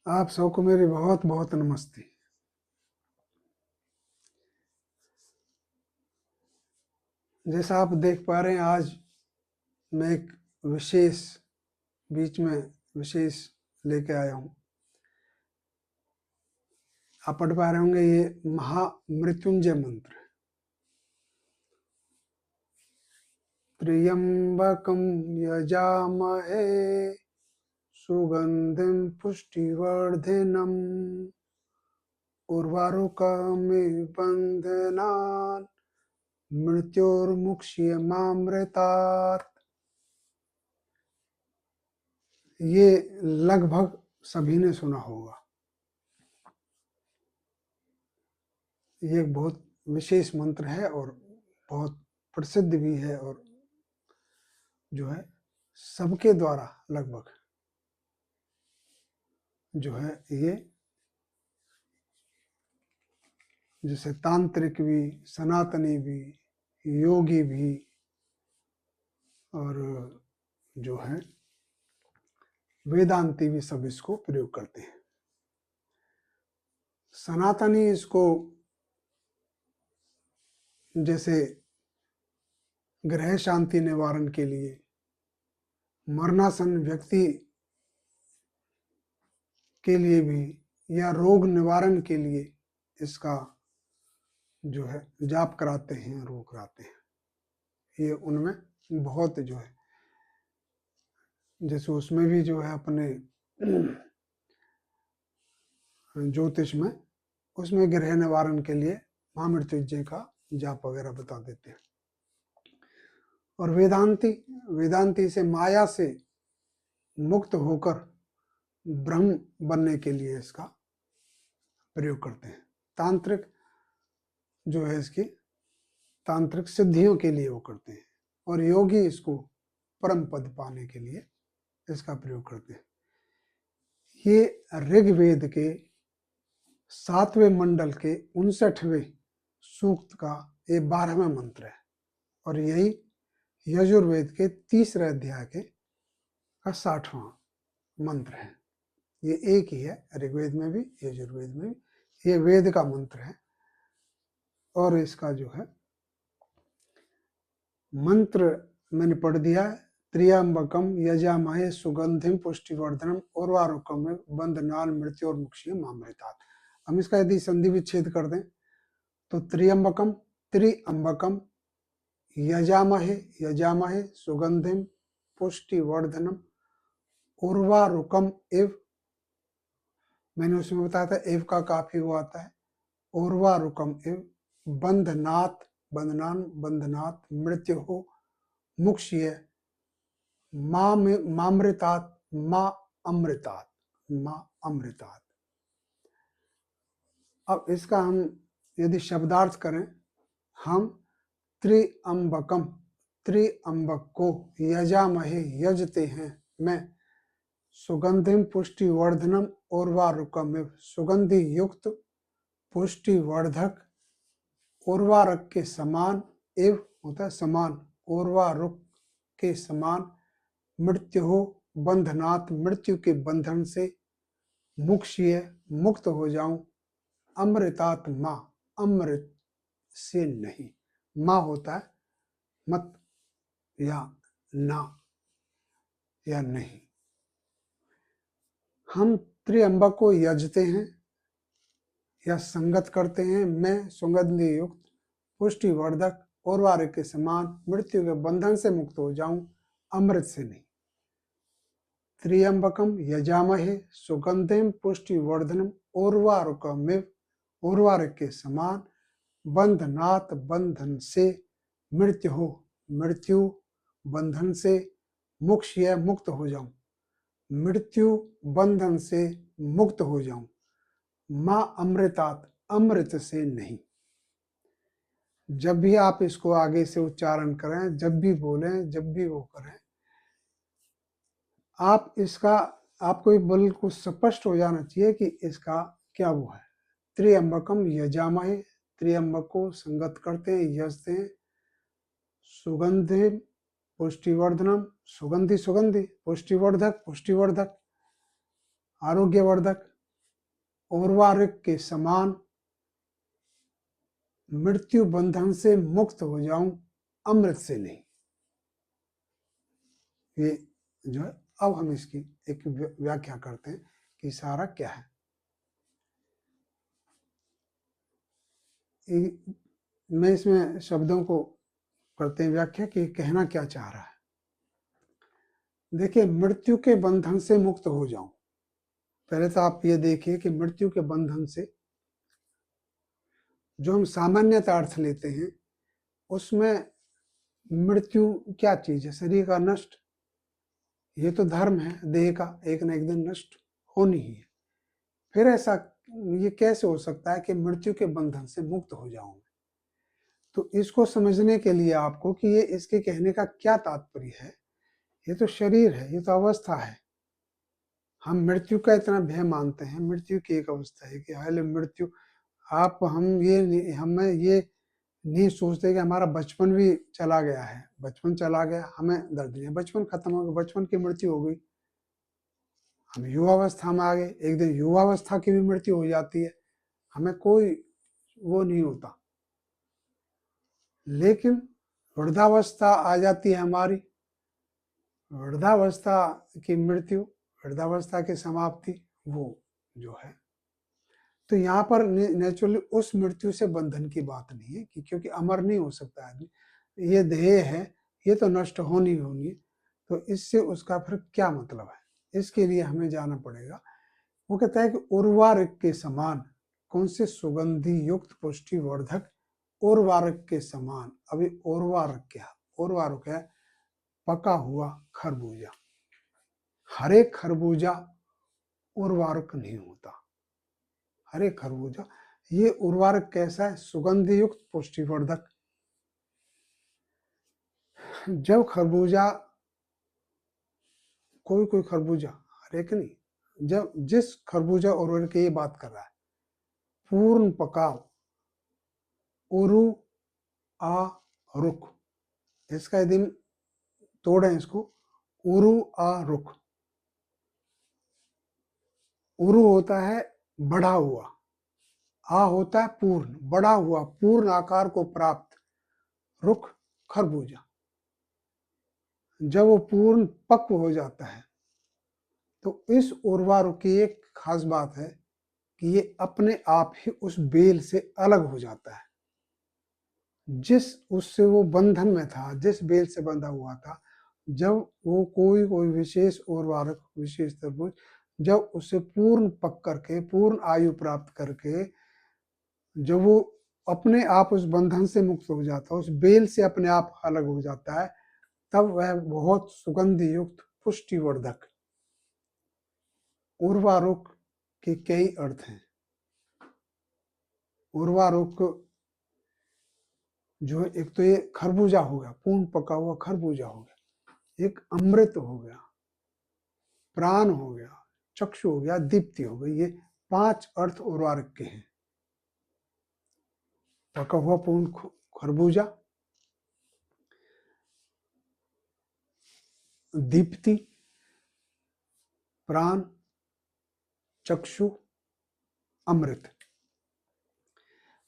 आप सबको मेरी बहुत बहुत नमस्ते। जैसा आप देख पा रहे हैं, आज मैं एक विशेष बीच में विशेष लेके आया हूँ। आप पढ़ पा रहे होंगे, ये महामृत्युंजय मंत्र है। त्र्यंबकम यजामहे सुगंधिम पुष्टिवर्धनम उर्वारुकमिव बंधनान् मृत्योर्मुक्षीयमामृतात्। ये लगभग सभी ने सुना होगा। ये एक बहुत विशेष मंत्र है और बहुत प्रसिद्ध भी है, और जो है सबके द्वारा लगभग जो है ये, जैसे तांत्रिक भी, सनातनी भी, योगी भी, और जो है वेदांती भी सब इसको प्रयोग करते हैं। सनातनी इसको जैसे ग्रह शांति निवारण के लिए, मरणासन व्यक्ति के लिए भी, या रोग निवारण के लिए इसका जो है जाप कराते हैं, रोग कराते हैं। ये उनमें बहुत जो है, जैसे उसमें भी जो है अपने ज्योतिष में, उसमें ग्रह निवारण के लिए महामृत्युंजय का जाप वगैरह बता देते हैं। और वेदांती से माया से मुक्त होकर ब्रह्म बनने के लिए इसका प्रयोग करते हैं। तांत्रिक जो है इसकी तांत्रिक सिद्धियों के लिए वो करते हैं, और योगी इसको परम पद पाने के लिए इसका प्रयोग करते हैं। ये ऋग्वेद के 7वें मंडल के 59वें सूक्त का ये 12वां मंत्र है, और यही यजुर्वेद के 3रे अध्याय के का 60वां मंत्र है। ये एक ही है, ऋग्वेद में भी यजुर्वेद में भी। ये वेद का मंत्र है, और इसका जो है मंत्र मैंने पढ़ दिया है। त्र्यंबकम यजामहे सुगंधिम पुष्टिवर्धनम उर्वारुकम बंधनान् मृत्योर्मुक्षीयमामृतात्। हम इसका यदि संधि विच्छेद कर दें तो त्र्यंबकम यजामहे सुगंधिम पुष्टिवर्धनम उर्वारुकम इव, मैंने उसमें बताया था एव का काफी वो आता है, उर्वारुकम इव बंधनात् मृत्युः मुक्षीय मामृतात् अमृतात्। अब इसका हम यदि शब्दार्थ करें, हम त्रिअंबक को यजामहे यजते हैं, मैं सुगंधिम पुष्टिवर्धनम उर्वारुकम सुगंधि युक्त पुष्टिवर्धक उर्वारक के समान, एव होता है समान, उर्वारुक के समान, मृत्यु हो बंधनात् मृत्यु के बंधन से, मुक्षीय मुक्त हो जाऊं, अमृतात् माँ अमृत से नहीं। माँ होता है मत या ना या नहीं। हम त्रिअंबक को यजते हैं या संगत करते हैं। मैं सुगंधि युक्त पुष्टिवर्धक उर्वारक के समान मृत्यु के बंधन से मुक्त हो जाऊं, अमृत से नहीं। त्र्यंबकम यजामहे सुगंधिम पुष्टिवर्धनम उर्वारुकमिव, उर्वारक के समान, बंधनात् बंधन से, मृत्यु बंधन से, मुक्षीय मुक्त हो जाऊं, मृत्यु बंधन से मुक्त हो जाऊं, माँ अमृतात् अमृत से नहीं। जब भी आप इसको आगे से उच्चारण करें, जब भी बोलें, जब भी वो करें, आप इसका, आपको बिल्कुल स्पष्ट हो जाना चाहिए कि इसका क्या वो है। त्र्यंबकम यजामहे, त्र्यंबक को संगत करते हैं, यजते हैं। सुगंधि पुष्टिवर्धनम, सुगंधि पुष्टिवर्धक आरोग्यवर्धक, उर्वारुक के समान मृत्यु बंधन से मुक्त हो जाऊं, अमृत से नहीं। ये जो है, अब हम इसकी एक व्याख्या करते हैं कि सारा क्या है। मैं इसमें शब्दों को करते हैं व्याख्या कि कहना क्या चाह रहा है। देखिए, मृत्यु के बंधन से मुक्त हो जाऊं, पहले तो आप ये देखिए कि मृत्यु के बंधन से जो हम सामान्यतः अर्थ लेते हैं उसमें मृत्यु क्या चीज है? शरीर का नष्ट, ये तो धर्म है, देह का एक न एक दिन नष्ट होनी ही है। फिर ऐसा ये कैसे हो सकता है कि मृत्यु के बंधन से मुक्त हो जाऊं? तो इसको समझने के लिए आपको कि ये इसके कहने का क्या तात्पर्य है, ये तो शरीर है, ये तो अवस्था है। हम मृत्यु का इतना भय मानते हैं, मृत्यु की एक अवस्था है कि हाल मृत्यु, आप हम ये हमें ये नहीं सोचते कि हमारा बचपन भी चला गया है। बचपन चला गया, हमें दर्द नहीं है, बचपन खत्म हो गया, बचपन की मृत्यु हो गई, हम युवावस्था में आ गए, एक दिन युवावस्था की भी मृत्यु हो जाती है, हमें कोई वो नहीं होता। लेकिन वृद्धावस्था आ जाती है हमारी, वृद्धावस्था की मृत्यु, वृद्धावस्था की समाप्ति, वो जो है, तो यहाँ पर नेचुरली उस मृत्यु से बंधन की बात नहीं है कि क्योंकि अमर नहीं हो सकता आदमी, ये देह है, ये तो नष्ट होनी होनी है। तो इससे उसका फिर क्या मतलब है, इसके लिए हमें जाना पड़ेगा। वो कहता है कि उर्वारुक के समान, कौन से? सुगंधि युक्त पुष्टिवर्धक उर्वारुक के समान। अभी उर्वारुक क्या? उर्वारुक है पका हुआ खरबूजा। हर एक खरबूजा उर्वारुक नहीं होता, हर एक खरबूजा। ये उर्वारुक कैसा है? सुगंधि युक्त पुष्टिवर्धक। जब खरबूजा, कोई कोई खरबूजा, हर एक नहीं, जब जिस खरबूजा उर्वरक की ये बात कर रहा है, पूर्ण पकाव, उरु आ रुख, इसका यदि तोड़े इसको, उरु आ रुख। उरु होता है बढ़ा हुआ, आ होता है पूर्ण, बढ़ा हुआ, पूर्ण आकार को प्राप्त, रुख खरबूजा। जब वो पूर्ण पक्व हो जाता है तो इस उर्वारुक की एक खास बात है कि ये अपने आप ही उस बेल से अलग हो जाता है। जिस उससे वो बंधन में था, जिस बेल से बंधा हुआ था, जब वो कोई कोई विशेष उर्वारुक, विशेष तरबूज जब उसे पूर्ण पक करके, पूर्ण आयु प्राप्त करके, जब वो अपने आप उस बंधन से मुक्त हो जाता है, उस बेल से अपने आप अलग हो जाता है, तब वह बहुत सुगंधि युक्त पुष्टिवर्धक। उर्वारुक के कई अर्थ हैं। उर्वारुक जो एक तो ये खरबूजा हो गया, पूर्ण पका हुआ खरबूजा हो गया, एक अमृत हो गया, प्राण हो गया, चक्षु हो गया, दीप्ति हो गई। ये 5 अर्थ उर्वारुक के हैं। पका हुआ पूर्ण खरबूजा, दीप्ति, प्राण, चक्षु, अमृत।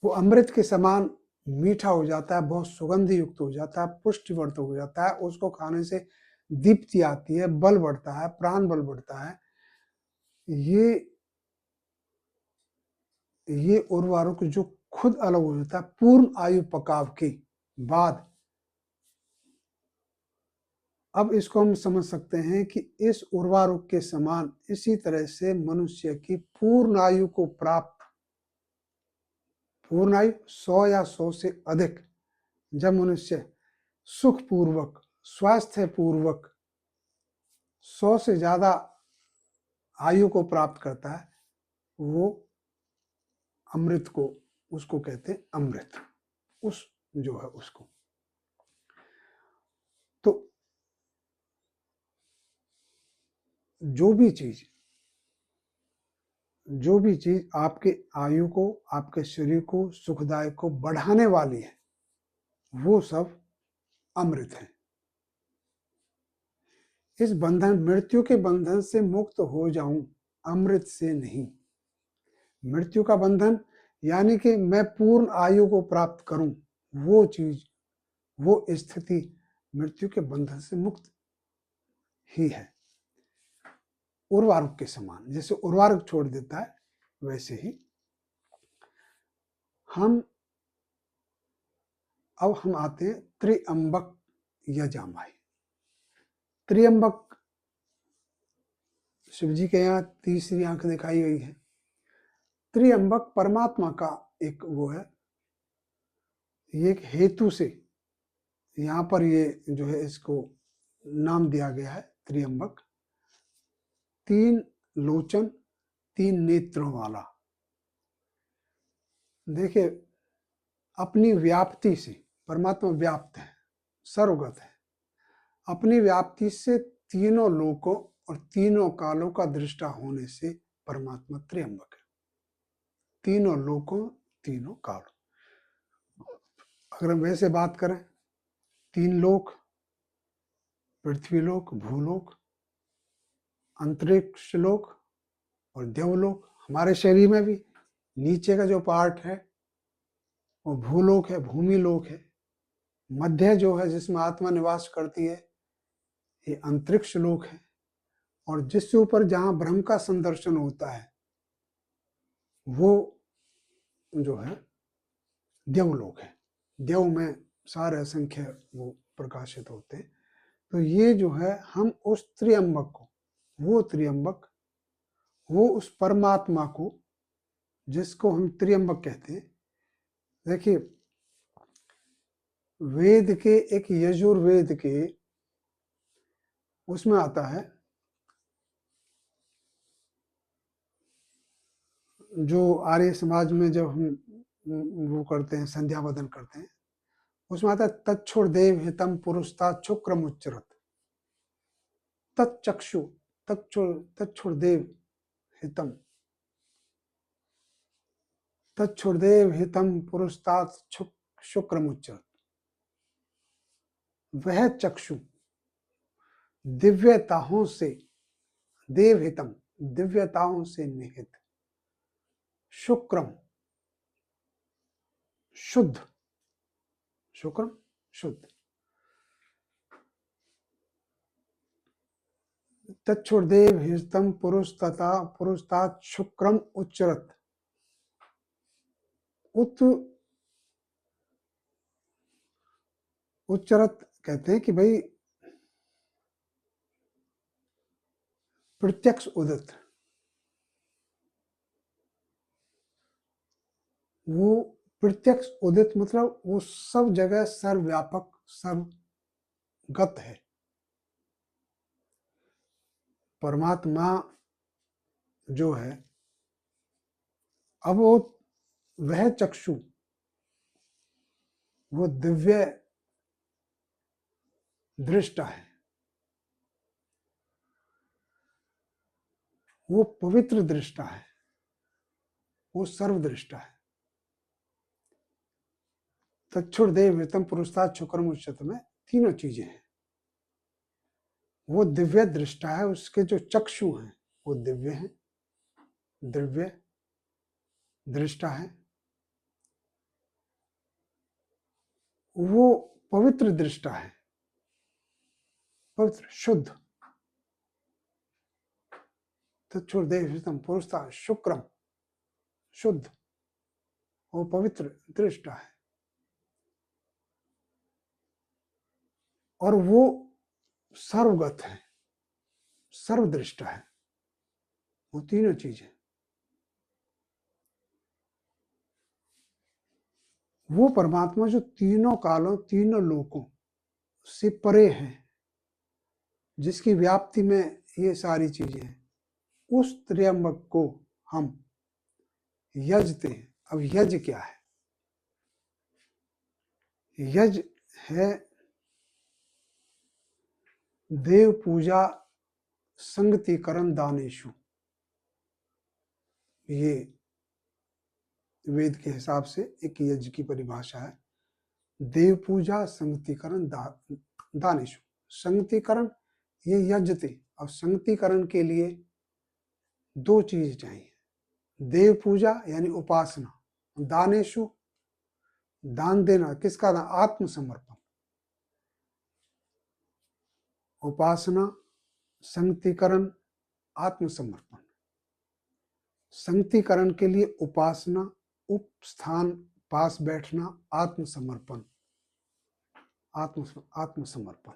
वो अमृत के समान मीठा हो जाता है, बहुत सुगंधि युक्त हो जाता है, पुष्टिवर्धक हो जाता है। उसको खाने से दीप्ति आती है, बल बढ़ता है, प्राण बल बढ़ता है। ये उर्वारुक जो खुद अलग हो जाता है पूर्ण आयु पकाव के बाद। अब इसको हम समझ सकते हैं कि इस उर्वारुक के समान इसी तरह से मनुष्य की पूर्ण आयु को प्राप्त, पूर्ण आयु 100 या 100 से अधिक, जब मनुष्य सुखपूर्वक, स्वास्थ्य पूर्वक 100 से ज्यादा आयु को प्राप्त करता है, वो अमृत को, उसको कहते हैं अमृत, उस जो है उसको। तो जो भी चीज आपके आयु को, आपके शरीर को सुखदायक को बढ़ाने वाली है, वो सब अमृत है। इस बंधन, मृत्यु के बंधन से मुक्त हो जाऊं, अमृत से नहीं। मृत्यु का बंधन यानी कि मैं पूर्ण आयु को प्राप्त करूं, वो चीज, वो स्थिति मृत्यु के बंधन से मुक्त ही है। उर्वारुक के समान, जैसे उर्वारुक छोड़ देता है वैसे ही अब हम आते हैं त्रिअंबक यजामाई। त्रिअंबक शिव जी के यहाँ तीसरी आंख दिखाई गई है। त्रिअंबक परमात्मा का एक वो है, ये एक हेतु से यहाँ पर ये जो है इसको नाम दिया गया है त्रिअंबक। 3 लोचन, 3 नेत्रों वाला। देखिए, अपनी व्याप्ति से परमात्मा व्याप्त है, सर्वगत है। अपनी व्याप्ति से तीनों लोकों और तीनों कालों का दृष्टा होने से परमात्मा त्रिअंबक है। तीनों लोकों, तीनों कालों। अगर हम वैसे बात करें, 3 लोक, पृथ्वीलोक, भूलोक, अंतरिक्ष लोक और देवलोक। हमारे शरीर में भी नीचे का जो पार्ट है वो भूलोक है, भूमि लोक है। मध्य जो है जिसमें आत्मा निवास करती है, ये अंतरिक्ष लोक है। और जिससे ऊपर जहां ब्रह्म का संदर्शन होता है वो जो है देवलोक है। देव में सारे असंख्य वो प्रकाशित होते हैं। तो ये जो है हम उस त्रिअंबक को, वो त्रिअंबक, वो उस परमात्मा को जिसको हम त्रिअंबक कहते हैं। देखिए, वेद के एक यजुर्वेद के उसमें आता है, जो आर्य समाज में जब हम वो करते हैं, संध्या वदन करते हैं, उसमें आता है तच्छुर देव हितम पुरुषता शुक्रम उच्चरत। तच्चक्षु, तच्छुर देव हितम, तच्छुरदेव हितम पुरुषतात शुक्रम उच्चरत। वह चक्षु दिव्यताओं से, देवहितम दिव्यताओं से निहित, शुक्रम शुद्ध, शुक्रम शुद्ध, तच्छुरदेव हितम पुरुष तथा पुरुषतात शुक्रम उच्चरत। उच्चरत कहते हैं कि भाई प्रत्यक्ष उदित, वो प्रत्यक्ष उदित मतलब वो सब जगह सर्वव्यापक, सर्वगत है। परमात्मा जो है, अब वो वह चक्षु, वो दिव्य दृष्टा है, वो पवित्र दृष्टा है, वो सर्वदृष्टा है। तच्छुर देव हितम पुरुषतात शुक्रम उच्चरत में तीनों चीजें हैं। वो दिव्य दृष्टा है, उसके जो चक्षु हैं वो दिव्य हैं, दिव्य दृष्टा है। वो पवित्र दृष्टा है, पवित्र शुद्ध। तच्छुर देव हितम पुरुषतात शुक्रम शुद्ध, वो पवित्र दृष्टा है। और वो सर्वगत है, सर्वदृष्टा है। वो तीनों चीजें, वो परमात्मा जो तीनों कालों, तीनों लोकों से परे है, जिसकी व्याप्ति में ये सारी चीजें हैं, उस त्र्यंबक को हम यजते हैं। अब यज क्या है? यज है देव पूजा संगतिकरण दानेशु। ये वेद के हिसाब से एक यज्ञ की परिभाषा है। देव पूजा संगतिकरण दानेशु। संगतिकरण ये यज्ञ थे। अब संगतिकरण के लिए 2 चीज चाहिए, देव पूजा यानी उपासना, दानेशु दान देना, किसका दान? आत्मसमर्पण। उपासना, संगतिकरण, आत्मसमर्पण। संगतिकरण के लिए उपासना, उपस्थान, पास बैठना, आत्मसमर्पण, आत्मसमर्पण।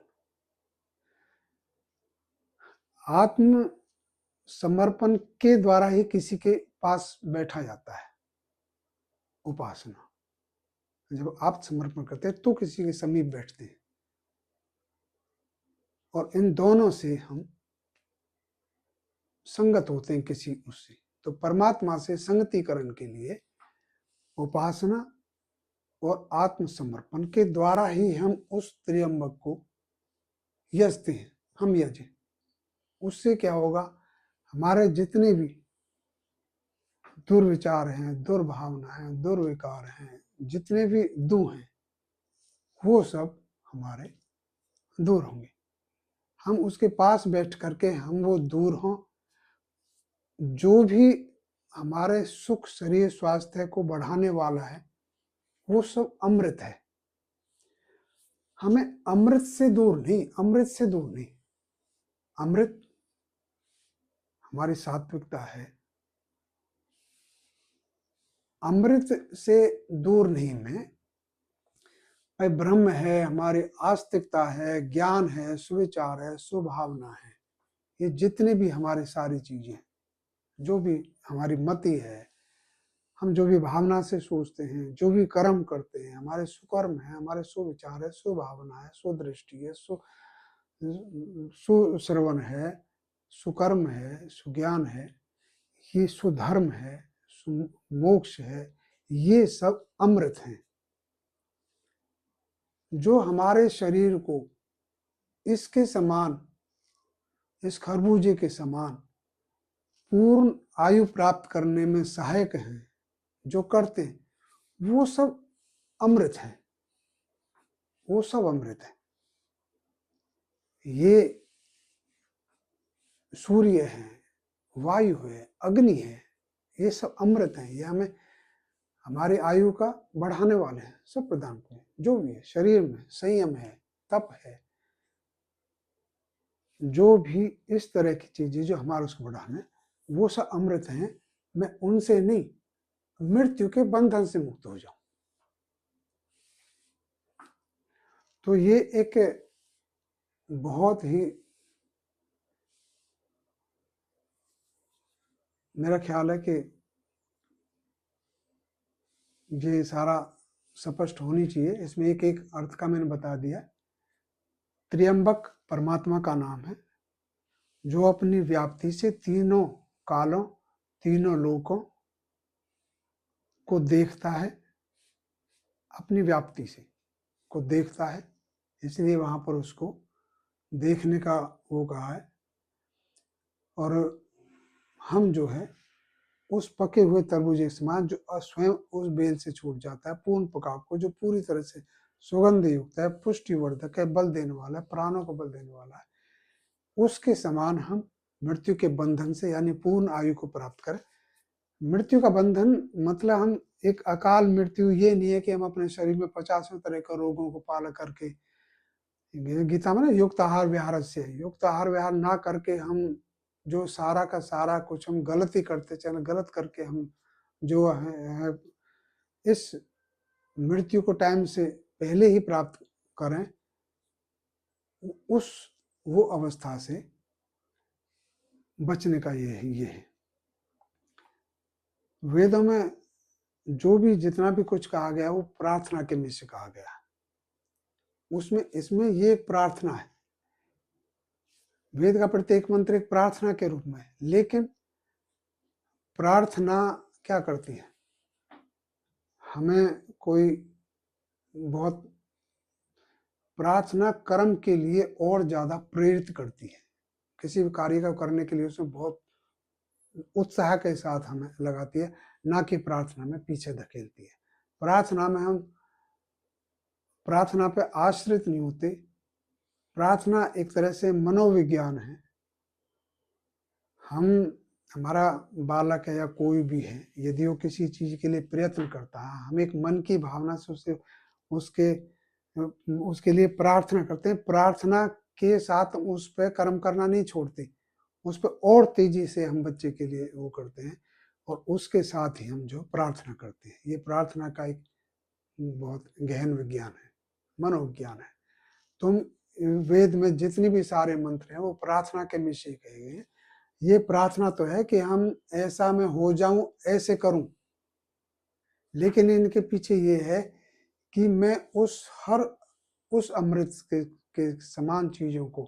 आत्मसमर्पण के द्वारा ही किसी के पास बैठा जाता है। उपासना, जब आप समर्पण करते हैं तो किसी के समीप बैठते हैं, और इन दोनों से हम संगत होते हैं किसी उससे। तो परमात्मा से संगतिकरण के लिए उपासना और आत्मसमर्पण के द्वारा ही हम उस त्र्यंबक को यजते हैं, हम यजें। उससे क्या होगा? हमारे जितने भी दुर्विचार हैं, दुर्भावना हैं, दुर्विकार हैं, जितने भी दू हैं, वो सब हमारे दूर होंगे। हम उसके पास बैठ करके हम वो दूर हों। जो भी हमारे सुख, शरीर, स्वास्थ्य को बढ़ाने वाला है, वो सब अमृत है। हमें अमृत से दूर नहीं, अमृत से दूर नहीं। अमृत हमारी सात्विकता है, अमृत से दूर नहीं। मैं भाई ब्रह्म है, हमारी आस्तिकता है, ज्ञान है, सुविचार है, सुभावना है, ये जितने भी हमारी सारी चीजें, जो भी हमारी मति है, हम जो भी भावना से सोचते हैं, जो भी कर्म करते हैं, हमारे सुकर्म है, हमारे सुविचार है, सुभावना है, सुदृष्टि है, सुश्रवण है, सुकर्म है, सुज्ञान है, ये सुधर्म है, मोक्ष है, ये सब अमृत हैं, जो हमारे शरीर को इसके समान, इस खरबूजे के समान पूर्ण आयु प्राप्त करने में सहायक हैं। जो करते हैं वो सब अमृत है, वो सब अमृत है। ये सूर्य है, वायु है, अग्नि है, ये सब अमृत है। ये हमें हमारी आयु का बढ़ाने वाले हैं, सब प्रदान करें। जो भी है, शरीर में संयम है, तप है, जो भी इस तरह की चीजें जो हमारे उसको बढ़ाने, वो सब अमृत हैं। मैं उनसे नहीं, मृत्यु के बंधन से मुक्त हो जाऊं। तो ये एक बहुत ही, मेरा ख्याल है कि ये सारा स्पष्ट होनी चाहिए। इसमें एक एक अर्थ का मैंने बता दिया। त्र्यंबक परमात्मा का नाम है, जो अपनी व्याप्ति से तीनों कालों, तीनों लोकों को देखता है, अपनी व्याप्ति से को देखता है, इसलिए वहां पर उसको देखने का वो कहा है। और हम जो है उस पके हुए तरबूज के समान, जो स्वयं उस बेल से छूट जाता है, पूर्ण पकाव को, जो पूरी तरह से सुगंध युक्त है, पुष्टिवर्धक है, बल देने वाला है, प्राणों को बल देने वाला है, उसके समान हम मृत्यु के बंधन से, यानी पूर्ण आयु को प्राप्त करें। मृत्यु का बंधन मतलब हम एक अकाल मृत्यु, ये नहीं है कि हम अपने शरीर में 50 तरह के रोगों को पाल करके, गीता में ना युक्त आहार विहार से, युक्त आहार विहार ना करके हम जो सारा का सारा कुछ हम गलती करते चले, गलत करके हम जो है इस मृत्यु को टाइम से पहले ही प्राप्त करें, उस वो अवस्था से बचने का ये है। वेदों में जो भी जितना भी कुछ कहा गया वो प्रार्थना के में से कहा गया, उसमें इसमें ये एक प्रार्थना है। वेद का प्रत्येक मंत्र एक प्रार्थना के रूप में है, लेकिन प्रार्थना क्या करती है? हमें कोई बहुत प्रार्थना कर्म के लिए और ज्यादा प्रेरित करती है, किसी भी कार्य का करने के लिए उसमें बहुत उत्साह के साथ हमें लगाती है, ना कि प्रार्थना में पीछे धकेलती है। प्रार्थना में हम प्रार्थना पे आश्रित नहीं होते। प्रार्थना एक तरह से मनोविज्ञान है। हम हमारा बालक है या कोई भी है, यदि वो किसी चीज़ के लिए प्रयत्न करता है, हम एक मन की भावना से उसके उसके लिए प्रार्थना करते हैं। प्रार्थना के साथ उस पे कर्म करना नहीं छोड़ते, उस पे और तेज़ी से हम बच्चे के लिए वो करते हैं और उसके साथ ही हम जो प्रार्थना करते हैं। ये प्रार्थना का एक बहुत गहन विज्ञान है, मनोविज्ञान है। तुम वेद में जितनी भी सारे मंत्र हैं वो प्रार्थना के विषय कहे गए हैं। ये प्रार्थना तो है कि हम ऐसा मैं हो जाऊं, ऐसे करूं, लेकिन इनके पीछे ये है कि मैं उस अमृत के समान चीज़ों को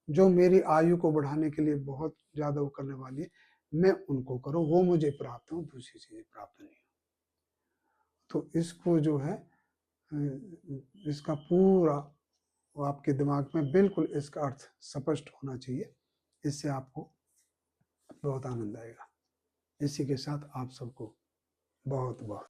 जो मेरी आयु को बढ़ाने के लिए बहुत ज़्यादा वो करने वाली है, मैं उनको करूं, वो मुझे प्राप्त हो, दूसरी चीज़ें प्राप्त नहीं हो। तो इसको जो है इसका पूरा वो आपके दिमाग में बिल्कुल इसका अर्थ स्पष्ट होना चाहिए। इससे आपको बहुत आनंद आएगा। इसी के साथ आप सबको बहुत बहुत